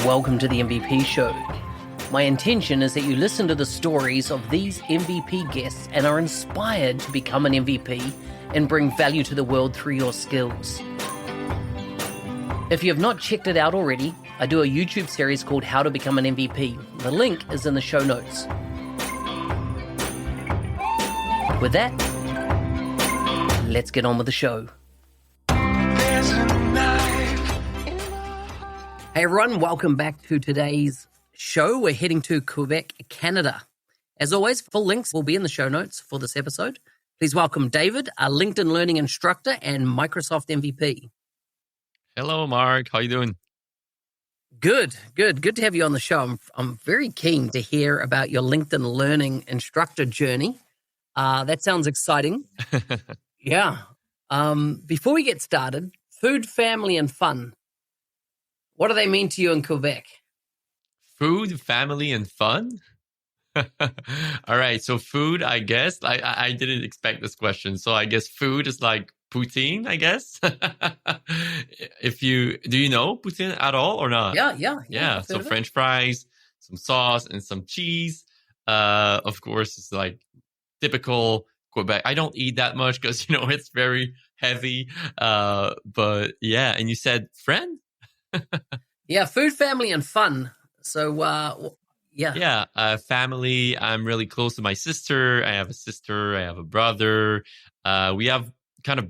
welcome to the MVP Show. My intention is that you listen to the stories of these MVP guests and are inspired to become an MVP and bring value to the world through your skills. If you have not checked it out already, I do a YouTube series called How to Become an MVP. The link is in the show notes. With that, let's get on with the show. Hey everyone, welcome back to today's show. We're heading to Quebec, Canada. As always, full links will be in the show notes for this episode. Please welcome David, a LinkedIn Learning instructor and Microsoft MVP. Hello, Mark. How you doing? Good to have you on the show. I'm very keen to hear about your LinkedIn Learning instructor journey. That sounds exciting. Yeah. Before we get started, food, family, and fun. What do they mean to you in Quebec? Food, family, and fun? All right. So food, I guess. I didn't expect this question. So I guess food is like poutine, I guess. Do you know poutine at all or not? Yeah. So French fries, some sauce, and some cheese. Of course, it's like typical Quebec. I don't eat that much because, it's very heavy. But yeah. And you said friend? Yeah, food, family, and fun. So, yeah. Yeah, family. I'm really close to my sister. I have a sister. I have a brother. We have kind of,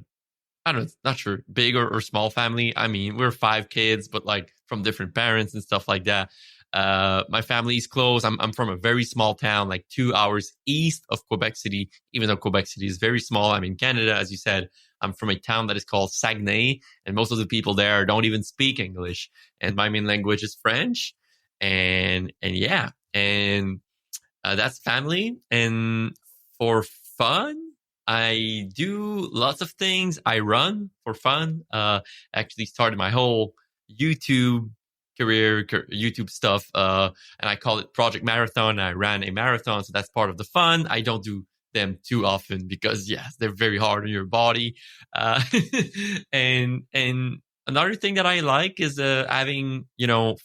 I don't know, not sure, big or small family. I mean, we're 5 kids, but like from different parents and stuff like that. My family is close. I'm from a very small town, like 2 hours east of Quebec City, even though Quebec City is very small. I'm in Canada, as you said. I'm from a town that is called Saguenay, and most of the people there don't even speak English. And my main language is French. And that's family. And for fun, I do lots of things. I run for fun. Actually started my whole YouTube career, YouTube stuff, and I call it Project Marathon. I ran a marathon, so that's part of the fun. I don't do them too often because, yes, they're very hard on your body. And another thing that I like is having,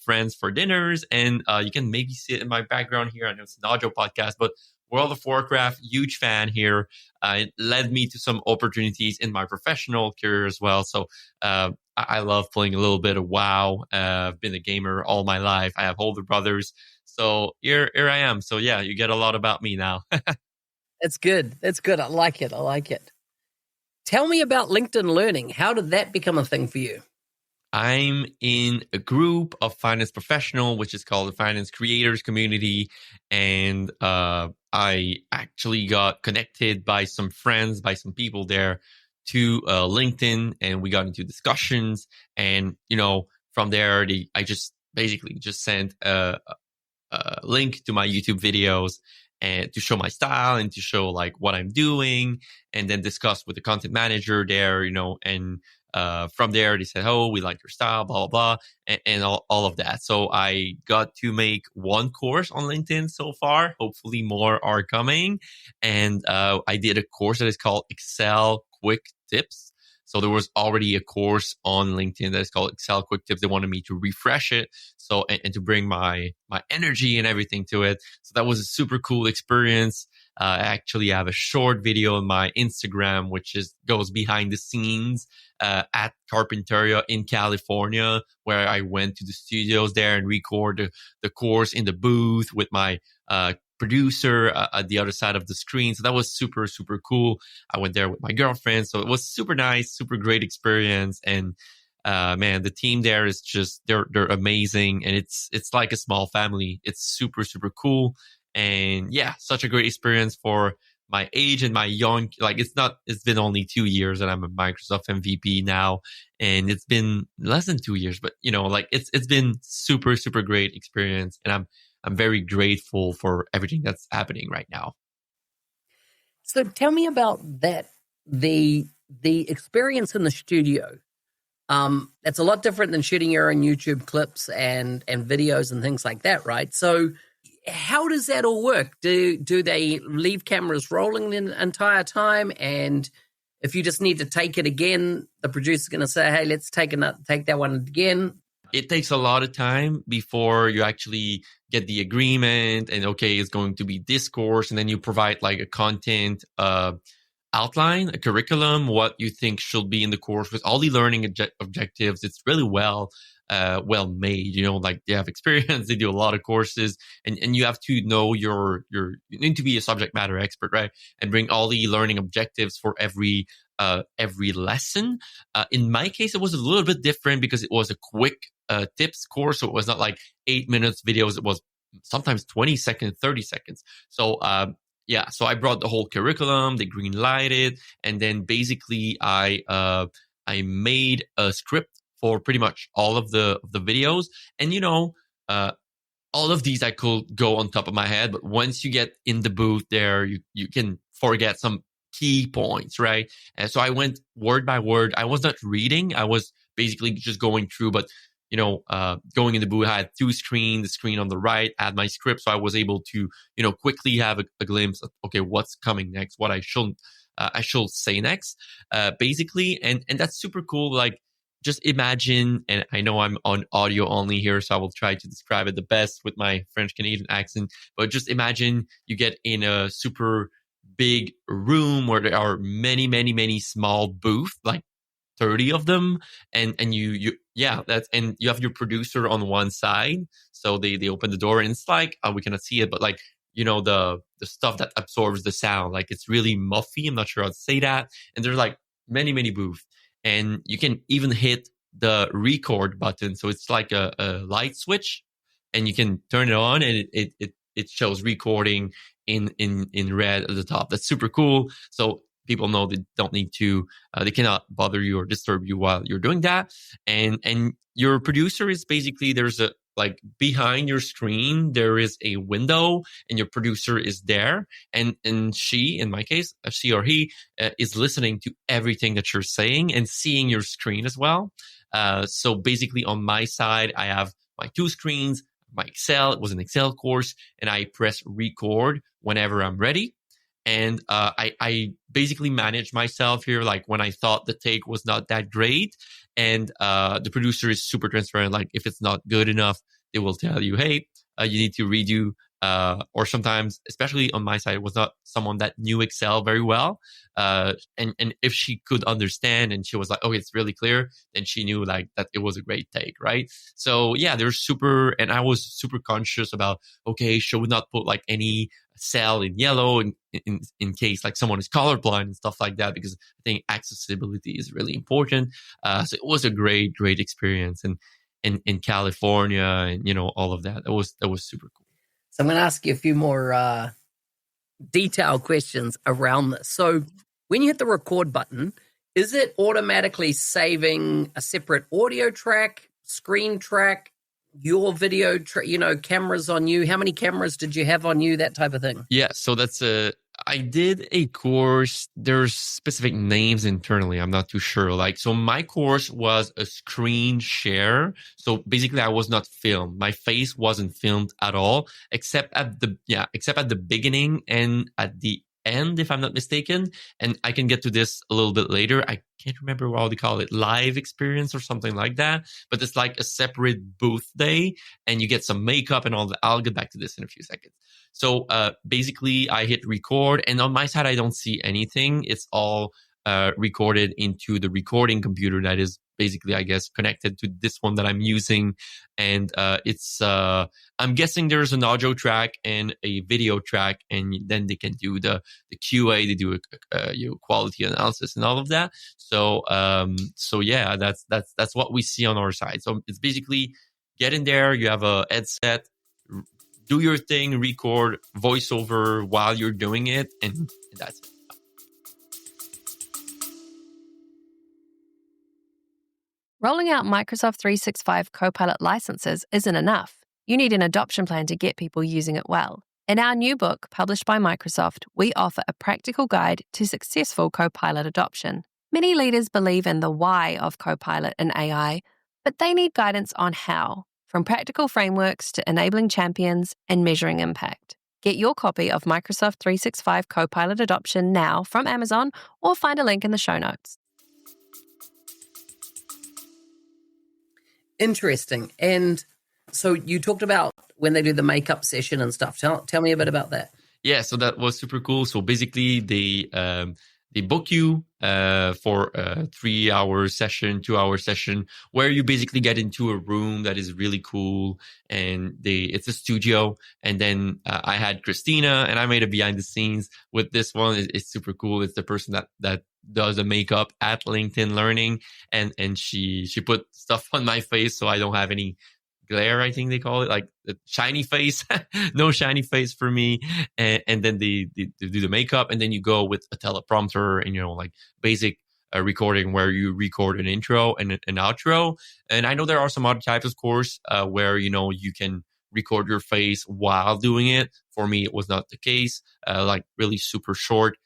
friends for dinners. And you can maybe see it in my background here. I know it's an audio podcast, but World of Warcraft, huge fan here. It led me to some opportunities in my professional career as well. So I love playing a little bit of WoW. I've been a gamer all my life. I have older brothers. So here I am. So yeah, you get a lot about me now. That's good. I like it. Tell me about LinkedIn Learning. How did that become a thing for you? I'm in a group of finance professional, which is called the Finance Creators Community. And I actually got connected by some friends, by some people there to LinkedIn, and we got into discussions. And, from there, I just basically just sent a link to my YouTube videos and to show my style and to show like what I'm doing, and then discuss with the content manager there, and from there they said, oh, we like your style, blah, blah, blah, and all of that. So I got to make 1 course on LinkedIn so far. Hopefully more are coming. And I did a course that is called Excel Quick Tips. So there was already a course on LinkedIn that is called Excel Quick Tips. They wanted me to refresh it, so and to bring my energy and everything to it. So that was a super cool experience. I actually have a short video on my Instagram, which goes behind the scenes at Carpinteria in California, where I went to the studios there and record the course in the booth with my producer at the other side of the screen. So that was super, super cool. I went there with my girlfriend. So it was super nice, super great experience. And man, the team there is just, they're amazing. And it's like a small family. It's super, super cool. And yeah, such a great experience for my age and my young, it's been only 2 years and I'm a Microsoft MVP now. And it's been less than 2 years, but it's been super, super great experience. And I'm very grateful for everything that's happening right now. So tell me about that, the experience in the studio. It's a lot different than shooting your own YouTube clips and videos and things like that, right? So how does that all work? Do they leave cameras rolling the entire time? And if you just need to take it again, the producer's going to say, hey, let's take that one again. it takes a lot of time before you actually get the agreement and okay, it's going to be this course, and then you provide like a content outline, a curriculum, what you think should be in the course with all the learning objectives. It's really well made. Like they have experience, they do a lot of courses, and you have to know you need to be a subject matter expert, right? And bring all the learning objectives for every lesson. In my case, it was a little bit different because it was a quick tips course, so it was not like 8 minutes videos. It was sometimes 20 seconds, 30 seconds. So so I brought the whole curriculum, they green lighted, and then basically I made a script for pretty much all of the videos. And all of these I could go on top of my head, but once you get in the booth there, you can forget some key points, right? And so I went word by word. I was not reading, I was basically just going through, but going in the booth, I had two screens, the screen on the right, I had my script. So I was able to, quickly have a glimpse of, okay, what's coming next, what I should say next, basically. And that's super cool. Like, just imagine, and I know I'm on audio only here, so I will try to describe it the best with my French Canadian accent, but just imagine you get in a super big room where there are many, many, many small booths, like 30 of them, and you have your producer on one side, so they open the door and it's like, we cannot see it, but like the stuff that absorbs the sound, like it's really muffy, I'm not sure how to say that, and there's like many booths, and you can even hit the record button, so it's like a light switch, and you can turn it on and it shows recording in red at the top. That's super cool. So people know they don't need to, they cannot bother you or disturb you while you're doing that. And your producer is basically, there's a, like behind your screen, there is a window and your producer is there. And she, in my case, she or he is listening to everything that you're saying and seeing your screen as well. So basically on my side, I have my two screens, my Excel, it was an Excel course, and I press record whenever I'm ready. And I basically managed myself here, like when I thought the take was not that great. And the producer is super transparent. Like if it's not good enough, they will tell you, hey, you need to redo. Or sometimes, especially on my side, it was not someone that knew Excel very well. And if she could understand and she was like, oh, it's really clear, then she knew like that it was a great take, right? So yeah, they're super, and I was super conscious about, okay, should we not put like any cell in yellow in case like someone is colorblind and stuff like that, because I think accessibility is really important. So it was a great experience, and in California, and all of that. That was super cool. So I'm going to ask you a few more detailed questions around this. So when you hit the record button, is it automatically saving a separate audio track, screen track, your video, cameras on you? How many cameras did you have on you? That type of thing. Yeah, so that's I did a course. There's specific names internally. I'm not too sure. Like, so my course was a screen share. So basically I was not filmed. My face wasn't filmed at all, except at the beginning and at the end, if I'm not mistaken. And I can get to this a little bit later. I can't remember what they call it, live experience or something like that. But it's like a separate booth day, and you get some makeup and all that. I'll get back to this in a few seconds. So basically, I hit record, and on my side, I don't see anything. It's all recorded into the recording computer that is basically, I guess, connected to this one that I'm using. And it's, I'm guessing there's an audio track and a video track, and then they can do the QA, they do a quality analysis and all of that. So yeah, that's what we see on our side. So it's basically get in there, you have a headset, do your thing, record voiceover while you're doing it, and that's it. Rolling out Microsoft 365 Copilot licenses isn't enough. You need an adoption plan to get people using it well. In our new book, published by Microsoft, we offer a practical guide to successful Copilot adoption. Many leaders believe in the why of Copilot and AI, but they need guidance on how, from practical frameworks to enabling champions and measuring impact. Get your copy of Microsoft 365 Copilot Adoption now from Amazon, or find a link in the show notes. Interesting. And so you talked about when they do the makeup session and stuff. Tell me a bit about that. Yeah, so that was super cool. So basically, they book you for a 3-hour session, 2-hour session, where you basically get into a room that is really cool, and it's a studio. And then I had Christina, and I made a behind the scenes with this one. It's super cool. It's the person that does the makeup at LinkedIn Learning, and she put stuff on my face so I don't have any glare, I think they call it, like the shiny face. No shiny face for me. And then they do the makeup, and then you go with a teleprompter and, like basic recording where you record an intro and an outro. And I know there are some other types of course where, you can record your face while doing it. For me, it was not the case. Like really super short,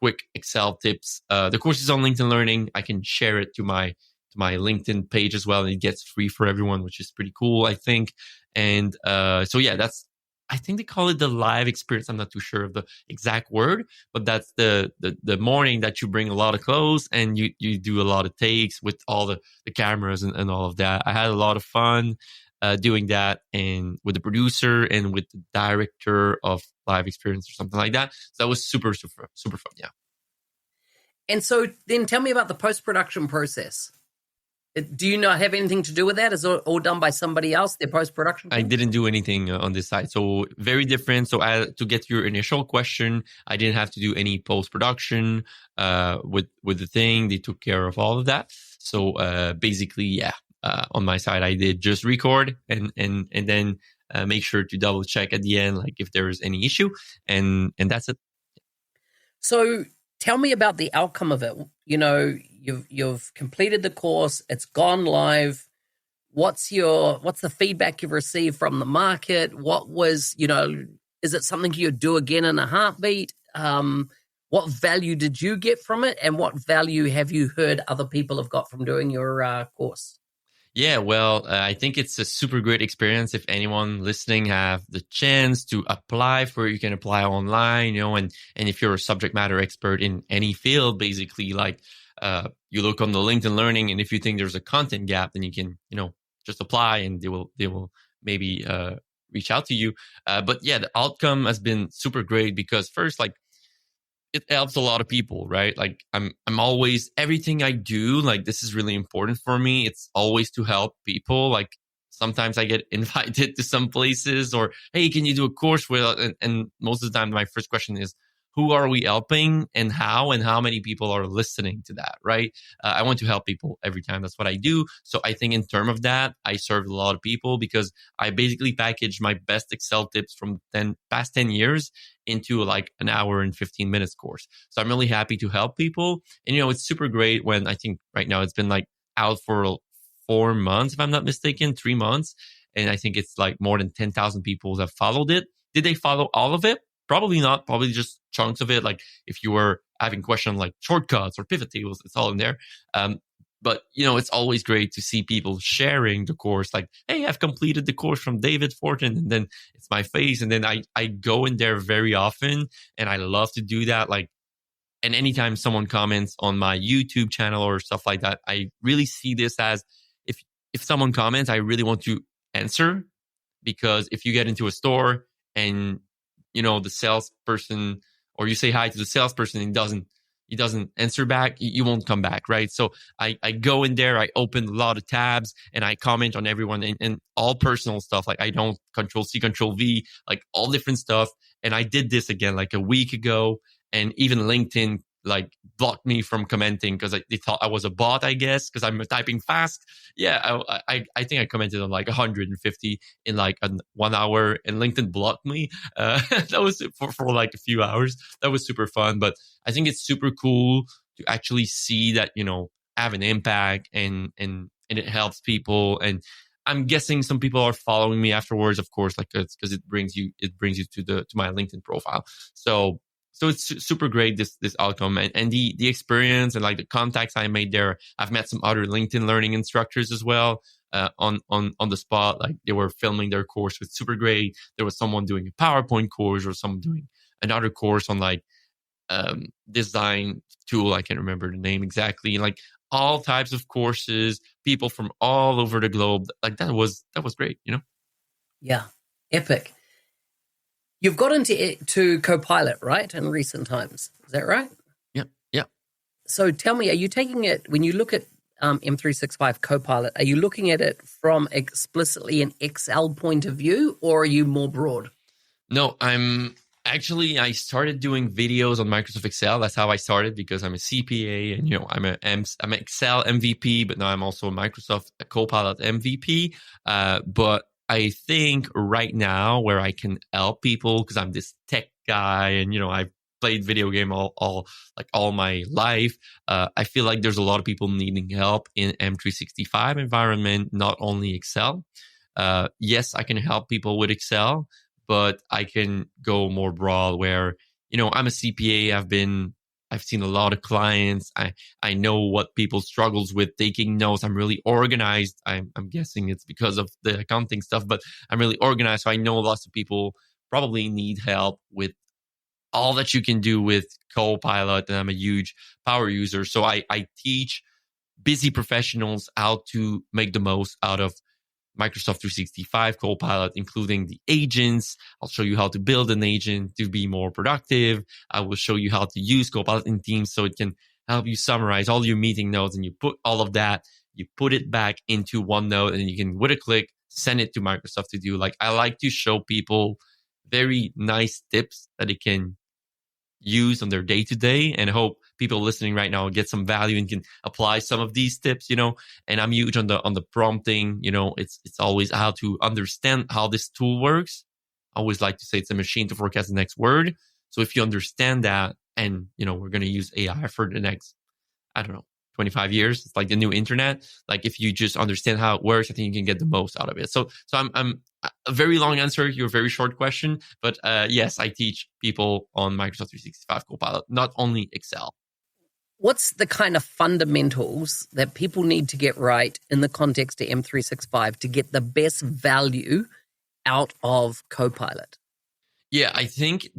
quick Excel tips. The course is on LinkedIn Learning. I can share it to my LinkedIn page as well, and it gets free for everyone, which is pretty cool, I think. And so yeah, I think they call it the live experience. I'm not too sure of the exact word, but that's the morning that you bring a lot of clothes and you do a lot of takes with all the cameras and all of that. I had a lot of fun doing that, and with the producer and with the director of live experience or something like that. So that was super, super, super fun. Yeah. And so then tell me about the post-production process. Do you not have anything to do with that? Is it all done by somebody else, their post-production? I didn't do anything on this side. So very different. So to get your initial question, I didn't have to do any post-production with the thing. They took care of all of that. So basically, yeah, on my side, I did just record and then make sure to double check at the end, like if there is any issue, and that's it. So tell me about the outcome of it. You've completed the course. It's gone live. What's the feedback you've received from the market? What was, is it something you'd do again in a heartbeat? What value did you get from it? And what value have you heard other people have got from doing your course? Yeah, well, I think it's a super great experience. If anyone listening have the chance to apply for it, you can apply online, and if you're a subject matter expert in any field, basically, like you look on the LinkedIn Learning, and if you think there's a content gap, then you can, just apply, and they will maybe reach out to you. But yeah, the outcome has been super great because first, like, it helps a lot of people, right? Like I'm always, everything I do, like this is really important for me. It's always to help people. Like sometimes I get invited to some places or, hey, can you do a course with, and most of the time my first question is, who are we helping and how many people are listening to that, right? I want to help people every time. That's what I do. So I think in terms of that, I served a lot of people because I basically packaged my best Excel tips from past 10 years into like an hour and 15 minutes course. So I'm really happy to help people. And, it's super great when I think right now it's been like out for 4 months, if I'm not mistaken, 3 months. And I think it's like more than 10,000 people have followed it. Did they follow all of it? Probably not, probably just chunks of it. Like if you were having questions like shortcuts or pivot tables, it's all in there. But, it's always great to see people sharing the course. Like, hey, I've completed the course from David Fortin, and then it's my face. And then I go in there very often, and I love to do that. Like, and anytime someone comments on my YouTube channel or stuff like that, I really see this as if someone comments, I really want to answer, because if you get into a store and the salesperson, or you say hi to the salesperson and he doesn't answer back, you won't come back, right? So I go in there, I open a lot of tabs, and I comment on everyone and all personal stuff. Like I don't Control-C, Control-V, like all different stuff. And I did this again like a week ago, and even LinkedIn like blocked me from commenting because they thought I was a bot, I guess, because I'm typing fast. Yeah, I think I commented on like 150 in like 1 hour, and LinkedIn blocked me. That was for like a few hours. That was super fun. But I think it's super cool to actually see that, have an impact and it helps people. And I'm guessing some people are following me afterwards, of course, like because it brings you to my LinkedIn profile. So it's super great, this outcome and the experience and like the contacts I made there. I've met some other LinkedIn Learning instructors as well on the spot. Like they were filming their course, was super great. There was someone doing a PowerPoint course or someone doing another course on like design tool. I can't remember the name exactly. Like all types of courses, people from all over the globe. Like that was great, Yeah, epic. You've got to Copilot, right, in recent times. Is that right? Yeah. So tell me, are you taking it, when you look at M365 Copilot, are you looking at it from explicitly an Excel point of view, or are you more broad? No, I started doing videos on Microsoft Excel. That's how I started, because I'm a CPA and, I'm an Excel MVP, but now I'm also a Microsoft Copilot MVP. But I think right now where I can help people, because I'm this tech guy and, I've played video game all my life. I feel like there's a lot of people needing help in M365 environment, not only Excel. Yes, I can help people with Excel, but I can go more broad where, I'm a CPA. I've seen a lot of clients. I know what people struggles with taking notes. I'm really organized. I'm guessing it's because of the accounting stuff, but I'm really organized. So I know lots of people probably need help with all that you can do with Copilot. And I'm a huge power user. So I teach busy professionals how to make the most out of Microsoft 365 Copilot, including the agents. I'll show you how to build an agent to be more productive. I will show you how to use Copilot in Teams so it can help you summarize all your meeting notes, and you put all of that, you put it back into OneNote, and you can, with a click, send it to Microsoft to do. Like, I like to show people very nice tips that they can use on their day-to-day, and hope people listening right now get some value and can apply some of these tips, and I'm huge on the prompting. It's always how to understand how this tool works. I always like to say it's a machine to forecast the next word. So if you understand that, and we're going to use AI for the next, 25 years, it's like the new internet. Like, if you just understand how it works, I think you can get the most out of it. So I'm a very long answer, your very short question, but yes, I teach people on Microsoft 365 Copilot, not only Excel. What's the kind of fundamentals that people need to get right in the context of M365 to get the best value out of Copilot? Yeah, I think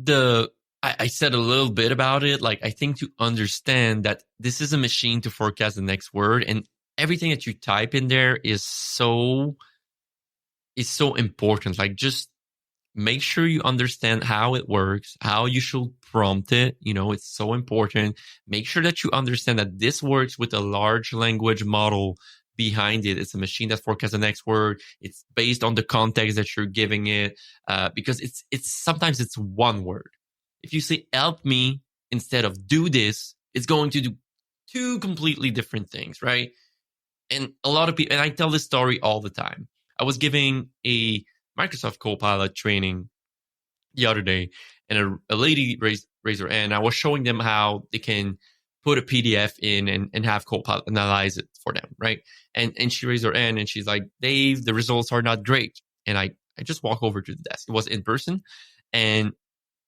I said a little bit about it. Like, I think to understand that this is a machine to forecast the next word, and everything that you type in there is so important. Like, just make sure you understand how it works, how you should prompt it. It's so important. Make sure that you understand that this works with a large language model behind it. It's a machine that forecasts the next word. It's based on the context that you're giving it, because it's sometimes it's one word. If you say help me instead of do this, it's going to do two completely different things, right? And a lot of people, and I tell this story all the time. I was giving a Microsoft Copilot training the other day, and a lady raised her hand. I was showing them how they can put a PDF in and have Copilot analyze it for them, right? And she raised her hand and she's like, Dave, the results are not great. And I just walk over to the desk. It was in person, and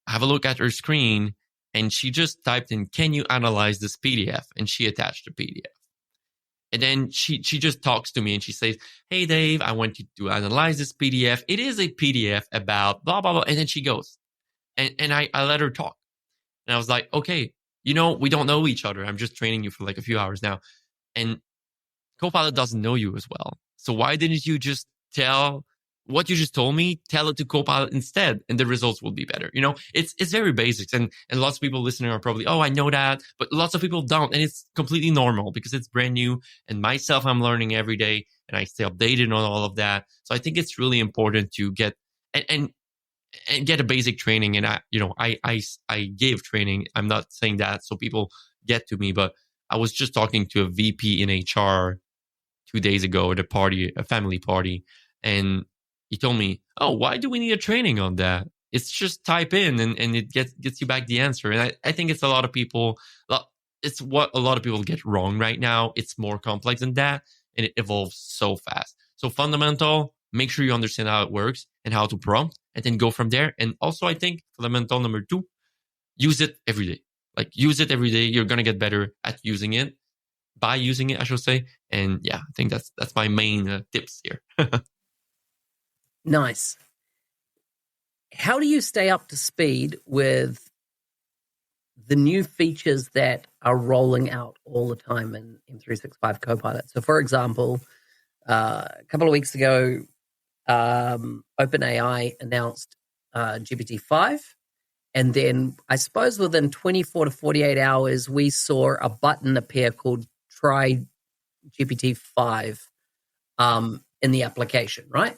have a look at her screen, and she just typed in, can you analyze this PDF? And she attached the PDF. And then she just talks to me and she says, hey, Dave, I want you to analyze this PDF. It is a PDF about blah, blah, blah. And then she goes. And I let her talk. And I was like, okay, we don't know each other. I'm just training you for like a few hours now. And Copilot doesn't know you as well. So why didn't you just tell what you just told me, tell it to Copilot instead, and the results will be better. It's very basics, and lots of people listening are probably, oh, I know that, but lots of people don't, and it's completely normal because it's brand new. And myself, I'm learning every day, and I stay updated on all of that. So I think it's really important to get and get a basic training. And I gave training. I'm not saying that so people get to me, but I was just talking to a VP in HR 2 days ago at a family party, and he told me, oh, why do we need a training on that? It's just type in and it gets you back the answer. And I think it's it's what a lot of people get wrong right now. It's more complex than that, and it evolves so fast. So fundamental, make sure you understand how it works and how to prompt, and then go from there. And also, I think fundamental number 2, use it every day. Like, use it every day. You're going to get better at using it, by using it, I should say. And yeah, I think that's my main tips here. Nice. How do you stay up to speed with the new features that are rolling out all the time in M365 Copilot. So, for example, a couple of weeks ago, OpenAI announced GPT-5. And then I suppose within 24 to 48 hours, we saw a button appear called Try GPT-5 in the application, right?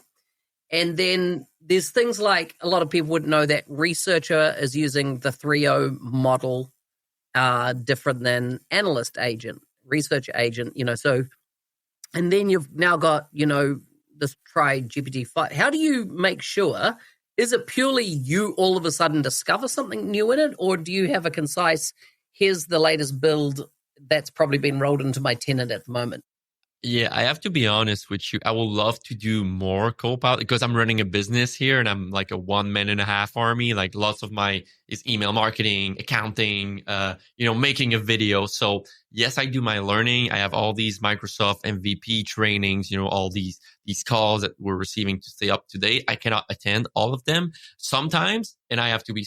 And then there's things like a lot of people would know that Researcher is using the 3.0 model different than Analyst Agent, Researcher Agent, so, and then you've now got, this Try GPT-5. How do you make sure? Is it purely you all of a sudden discover something new in it, or do you have a concise, here's the latest build that's probably been rolled into my tenant at the moment? Yeah, I have to be honest with you. I would love to do more Copilot because I'm running a business here and I'm like a 1.5 man army. Like lots of my is email marketing, accounting, making a video. So yes, I do my learning. I have all these Microsoft MVP trainings, all these calls that we're receiving to stay up to date. I cannot attend all of them sometimes. And I have to be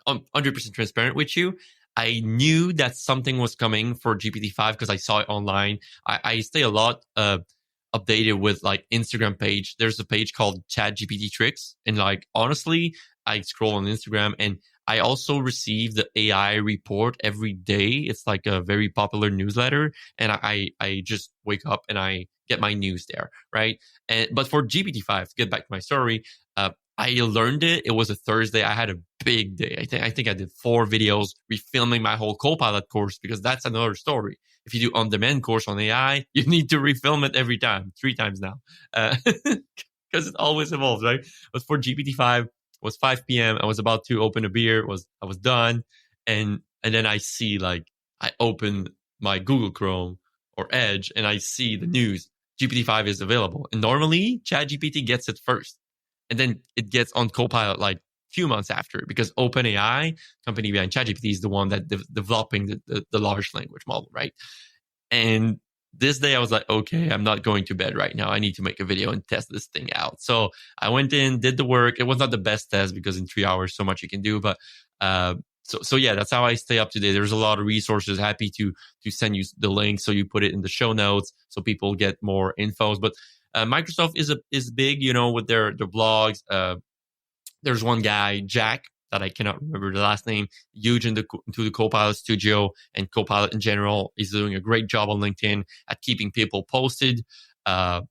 100% transparent with you. I knew that something was coming for GPT-5 because I saw it online. I stay a lot updated with like Instagram page. There's a page called Chat GPT Tricks. And like, honestly, I scroll on Instagram and I also receive the AI report every day. It's like a very popular newsletter. And I just wake up and I get my news there, right? But for GPT-5, to get back to my story, I learned it. It was a Thursday. I had a big day. I think I did 4 videos, refilming my whole Copilot course because that's another story. If you do on-demand course on AI, you need to refilm it every time, 3 times now, because it always evolves, right? But for GPT-5, it was 5 p.m. I was about to open a beer. I was done, and then I see like I open my Google Chrome or Edge, and I see the news. GPT-5 is available, and normally ChatGPT gets it first. And then it gets on Copilot like 2 months after because OpenAI, company behind ChatGPT, is the one that developing the large language model, right? And this day I was like, okay, I'm not going to bed right now. I need to make a video and test this thing out. So I went in, did the work. It was not the best test because in 3 hours, so much you can do. But so yeah, that's how I stay up to date. There's a lot of resources. Happy to send you the link so you put it in the show notes so people get more infos. But Microsoft is big, with their blogs. There's one guy, Jack, that I cannot remember the last name, huge into the Copilot Studio and Copilot in general. He's doing a great job on LinkedIn at keeping people posted. Yeah.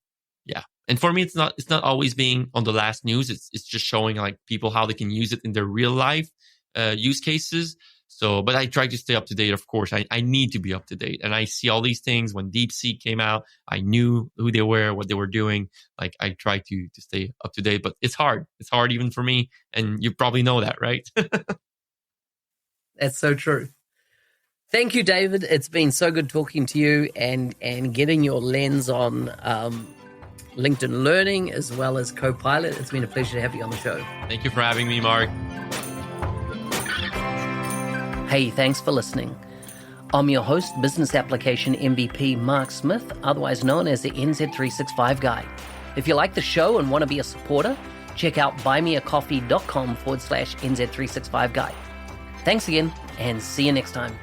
And for me, it's not always being on the last news. It's just showing like people how they can use it in their real life use cases. So, but I try to stay up to date. Of course, I need to be up to date. And I see all these things. When DeepSeek came out, I knew who they were, what they were doing. Like I try to stay up to date, but it's hard. It's hard even for me. And you probably know that, right? That's so true. Thank you, David. It's been so good talking to you and getting your lens on LinkedIn Learning as well as Copilot. It's been a pleasure to have you on the show. Thank you for having me, Mark. Hey, thanks for listening. I'm your host, Business Application MVP Mark Smith, otherwise known as the NZ365 Guy. If you like the show and want to be a supporter, check out buymeacoffee.com/NZ365 Guy. Thanks again, and see you next time.